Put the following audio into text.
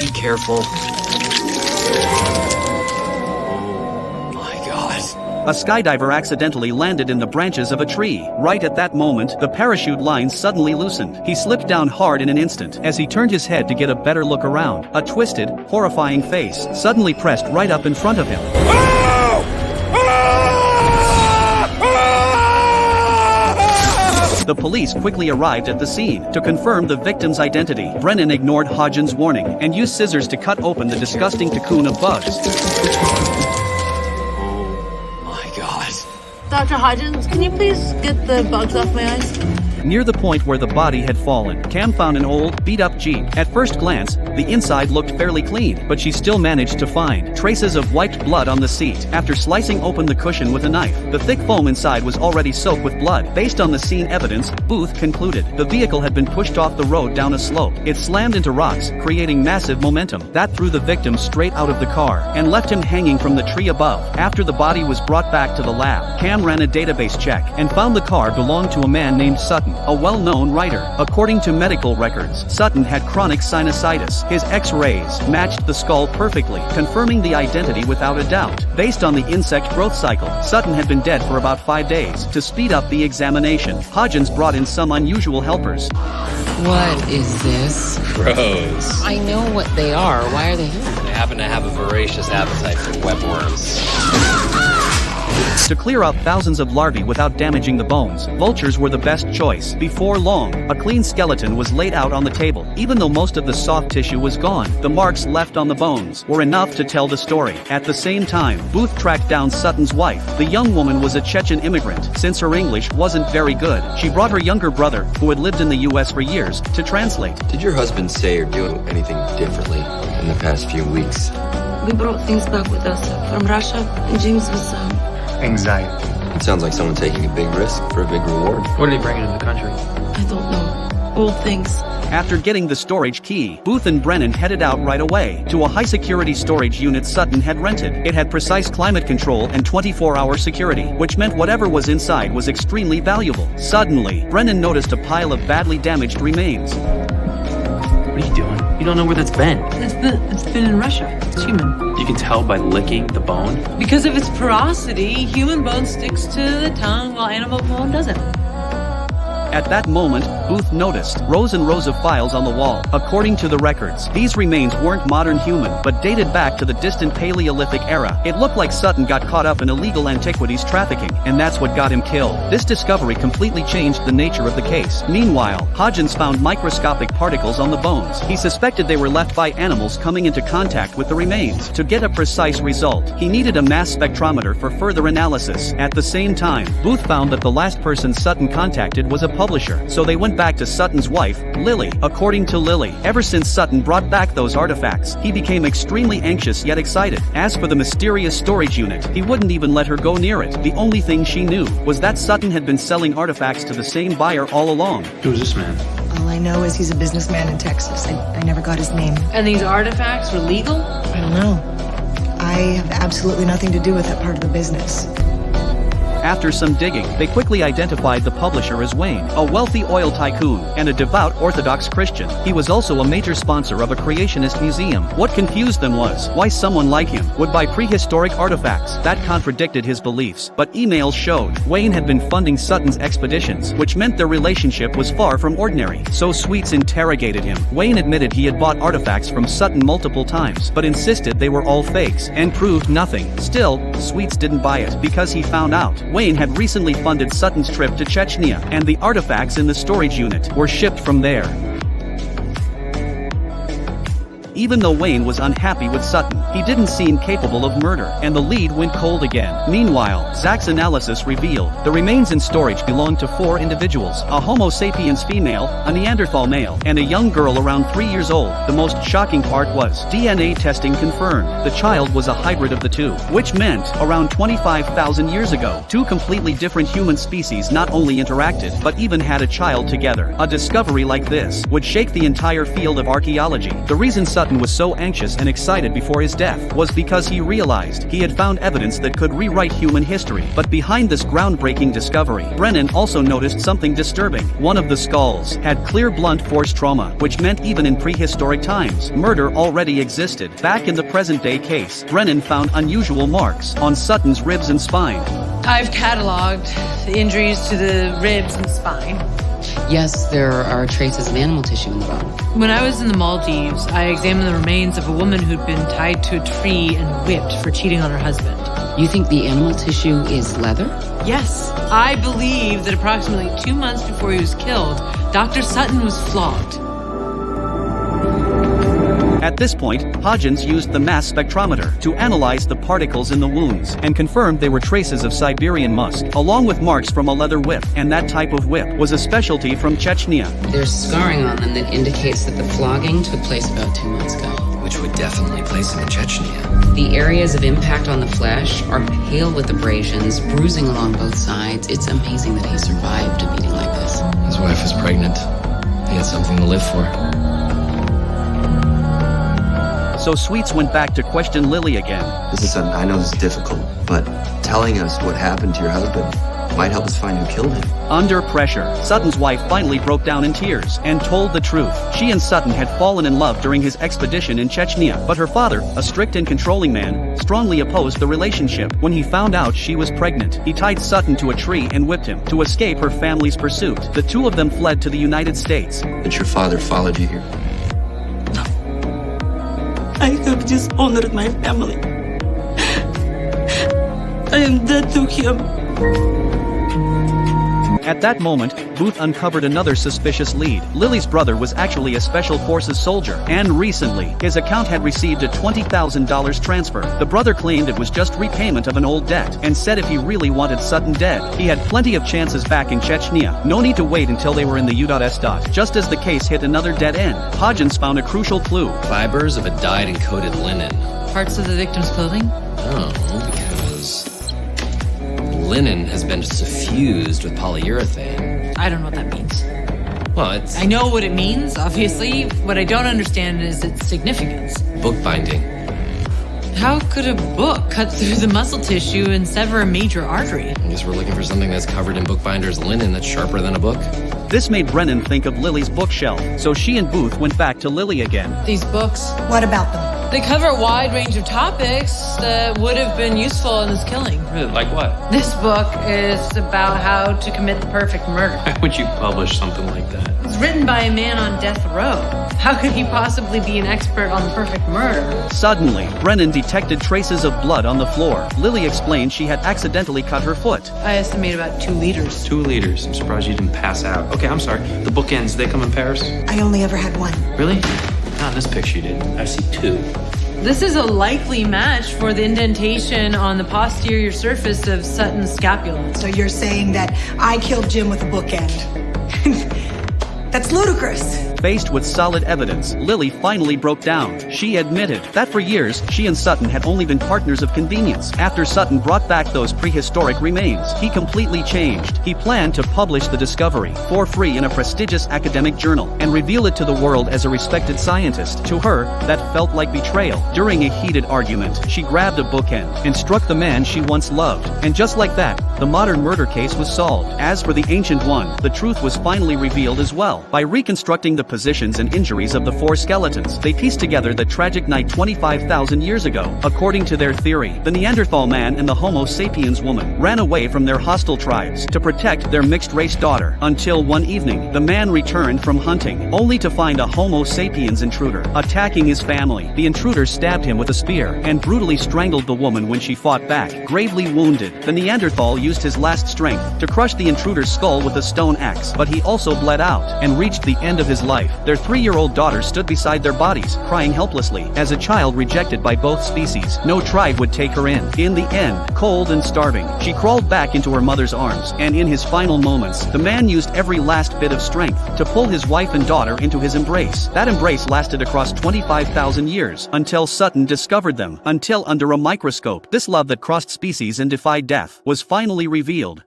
Be careful. Oh my god. A skydiver accidentally landed in the branches of a tree. Right at that moment, the parachute lines suddenly loosened. He slipped down hard in an instant. As he turned his head to get a better look around, a twisted, horrifying face suddenly pressed right up in front of him. The police quickly arrived at the scene. To confirm the victim's identity, Brennan ignored Hodgen's warning and used scissors to cut open the disgusting cocoon of bugs. Oh my god. Dr. Hodgins, can you please get the bugs off my eyes? Near the point where the body had fallen, Cam found an old, beat-up Jeep. At first glance, the inside looked fairly clean, but she still managed to find traces of wiped blood on the seat. After slicing open the cushion with a knife, the thick foam inside was already soaked with blood. Based on the scene evidence, Booth concluded the vehicle had been pushed off the road down a slope. It slammed into rocks, creating massive momentum. That threw the victim straight out of the car and left him hanging from the tree above. After the body was brought back to the lab, Cam ran a database check and found the car belonged to a man named Sutton, a well-known writer. According to medical records, Sutton had chronic sinusitis. His X-rays matched the skull perfectly, confirming the identity without a doubt. Based on the insect growth cycle, Sutton had been dead for about 5 days. To speed up the examination, Hodgins brought in some unusual helpers. What is this? Gross. I know what they are. Why are they here? They happen to have a voracious appetite for webworms. To clear out thousands of larvae without damaging the bones, vultures were the best choice. Before long, a clean skeleton was laid out on the table. Even though most of the soft tissue was gone, the marks left on the bones were enough to tell the story. At the same time, Booth tracked down Sutton's wife. The young woman was a Chechen immigrant. Since her English wasn't very good, she brought her younger brother, who had lived in the US for years, to translate. Did your husband say or do anything differently in the past few weeks? We brought things back with us from Russia, and James was, Anxiety. It sounds like someone taking a big risk for a big reward. What did he bring into the country? I don't know. Old things. After getting the storage key, Booth and Brennan headed out right away to a high-security storage unit Sutton had rented. It had precise climate control and 24-hour security, which meant whatever was inside was extremely valuable. Suddenly, Brennan noticed a pile of badly damaged remains. What are you doing? You don't know where that's been. It's been in Russia. It's human. You can tell by licking the bone. Because of its porosity, human bone sticks to the tongue while animal bone doesn't. At that moment, Booth noticed rows and rows of files on the wall. According to the records, these remains weren't modern human, but dated back to the distant Paleolithic era. It looked like Sutton got caught up in illegal antiquities trafficking, and that's what got him killed. This discovery completely changed the nature of the case. Meanwhile, Hodgins found microscopic particles on the bones. He suspected they were left by animals coming into contact with the remains. To get a precise result, he needed a mass spectrometer for further analysis. At the same time, Booth found that the last person Sutton contacted was a publisher, so they went back to Sutton's wife, Lily. According to Lily, ever since Sutton brought back those artifacts, he became extremely anxious yet excited. As for the mysterious storage unit, he wouldn't even let her go near it. The only thing she knew was that Sutton had been selling artifacts to the same buyer all along. Who's this man? All I know is he's a businessman in Texas. I never got his name. And these artifacts were legal? I don't know. I have absolutely nothing to do with that part of the business. After some digging, they quickly identified the publisher as Wayne, a wealthy oil tycoon, and a devout Orthodox Christian. He was also a major sponsor of a creationist museum. What confused them was why someone like him would buy prehistoric artifacts. That contradicted his beliefs, but emails showed Wayne had been funding Sutton's expeditions, which meant their relationship was far from ordinary. So Sweets interrogated him. Wayne admitted he had bought artifacts from Sutton multiple times, but insisted they were all fakes, and proved nothing. Still, Sweets didn't buy it, because he found out Wayne had recently funded Sutton's trip to Chechnya, and the artifacts in the storage unit were shipped from there. Even though Wayne was unhappy with Sutton, he didn't seem capable of murder, and the lead went cold again. Meanwhile, Zach's analysis revealed the remains in storage belonged to 4 individuals: a Homo sapiens female, a Neanderthal male, and a young girl around 3 years old. The most shocking part was DNA testing confirmed the child was a hybrid of the two, which meant around 25,000 years ago, 2 completely different human species not only interacted but even had a child together. A discovery like this would shake the entire field of archaeology. The reason Sutton Sutton was so anxious and excited before his death was because he realized he had found evidence that could rewrite human history. But behind this groundbreaking discovery, Brennan also noticed something disturbing. One of the skulls had clear blunt force trauma, which meant even in prehistoric times, murder already existed. Back in the present-day case, Brennan found unusual marks on Sutton's ribs and spine. I've cataloged the injuries to the ribs and spine. Yes, there are traces of animal tissue in the bone. When I was in the Maldives, I examined the remains of a woman who'd been tied to a tree and whipped for cheating on her husband. You think the animal tissue is leather? Yes, I believe that approximately 2 months before he was killed, Dr. Sutton was flogged. At this point, Hodgins used the mass spectrometer to analyze the particles in the wounds and confirmed they were traces of Siberian musk, along with marks from a leather whip, and that type of whip was a specialty from Chechnya. There's scarring on them that indicates that the flogging took place about 2 months ago. Which would definitely place him in Chechnya. The areas of impact on the flesh are pale with abrasions, bruising along both sides. It's amazing that he survived a beating like this. His wife was pregnant. He had something to live for. So Sweets went back to question Lily again. Listen, I know this is difficult, but telling us what happened to your husband might help us find who killed him. Under pressure, Sutton's wife finally broke down in tears and told the truth. She and Sutton had fallen in love during his expedition in Chechnya, but her father, a strict and controlling man, strongly opposed the relationship. When he found out she was pregnant, he tied Sutton to a tree and whipped him to escape her family's pursuit. The two of them fled to the United States. That your father followed you here. I have dishonored my family. I am dead to him. At that moment, Booth uncovered another suspicious lead. Lily's brother was actually a Special Forces soldier, and recently, his account had received a $20,000 transfer. The brother claimed it was just repayment of an old debt, and said if he really wanted Sutton dead, he had plenty of chances back in Chechnya. No need to wait until they were in the U.S. Just as the case hit another dead end, Hodgins found a crucial clue. Fibers of a dyed and coated linen. Parts of the victim's clothing? Oh, because linen has been suffused with polyurethane. I don't know what that means. Well, it's I know what it means, obviously. What I don't understand is its significance. bookbinding. How could a book cut through the muscle tissue and sever a major artery? I guess we're looking for something that's covered in bookbinder's linen that's sharper than a book. This made Brennan think of Lily's bookshelf, so she and Booth went back to Lily again. These books, What about them? they cover a wide range of topics that would have been useful in this killing. Really, like what? This book is about how to commit the perfect murder. Why would you publish something like that? It's written by a man on death row. How could he possibly be an expert on the perfect murder? Suddenly, Brennan detected traces of blood on the floor. Lily explained she had accidentally cut her foot. I estimate about 2 liters. 2 liters. I'm surprised you didn't pass out. Okay, I'm sorry. The bookends, they come in pairs? I only ever had one. Really? Not in this picture you did. I see 2. This is a likely match for the indentation on the posterior surface of Sutton's scapula. So you're saying that I killed Jim with a bookend? That's ludicrous. Faced with solid evidence, Lily finally broke down. She admitted that for years, she and Sutton had only been partners of convenience. After Sutton brought back those prehistoric remains, he completely changed. He planned to publish the discovery for free in a prestigious academic journal and reveal it to the world as a respected scientist. To her, that felt like betrayal. During a heated argument, she grabbed a bookend and struck the man she once loved. And just like that, the modern murder case was solved. As for the ancient one, the truth was finally revealed as well. By reconstructing the positions and injuries of the 4 skeletons, they pieced together the tragic night 25,000 years ago. According to their theory, the Neanderthal man and the Homo sapiens woman ran away from their hostile tribes to protect their mixed-race daughter, until one evening, the man returned from hunting, only to find a Homo sapiens intruder attacking his family. The intruder stabbed him with a spear and brutally strangled the woman when she fought back. Gravely wounded, the Neanderthal used his last strength to crush the intruder's skull with a stone axe, but he also bled out and reached the end of his life. Their 3-year-old daughter stood beside their bodies, crying helplessly. As a child rejected by both species, no tribe would take her in. In the end, cold and starving, she crawled back into her mother's arms, and in his final moments, the man used every last bit of strength to pull his wife and daughter into his embrace. That embrace lasted across 25,000 years, until Sutton discovered them. Until under a microscope, this love that crossed species and defied death was finally revealed.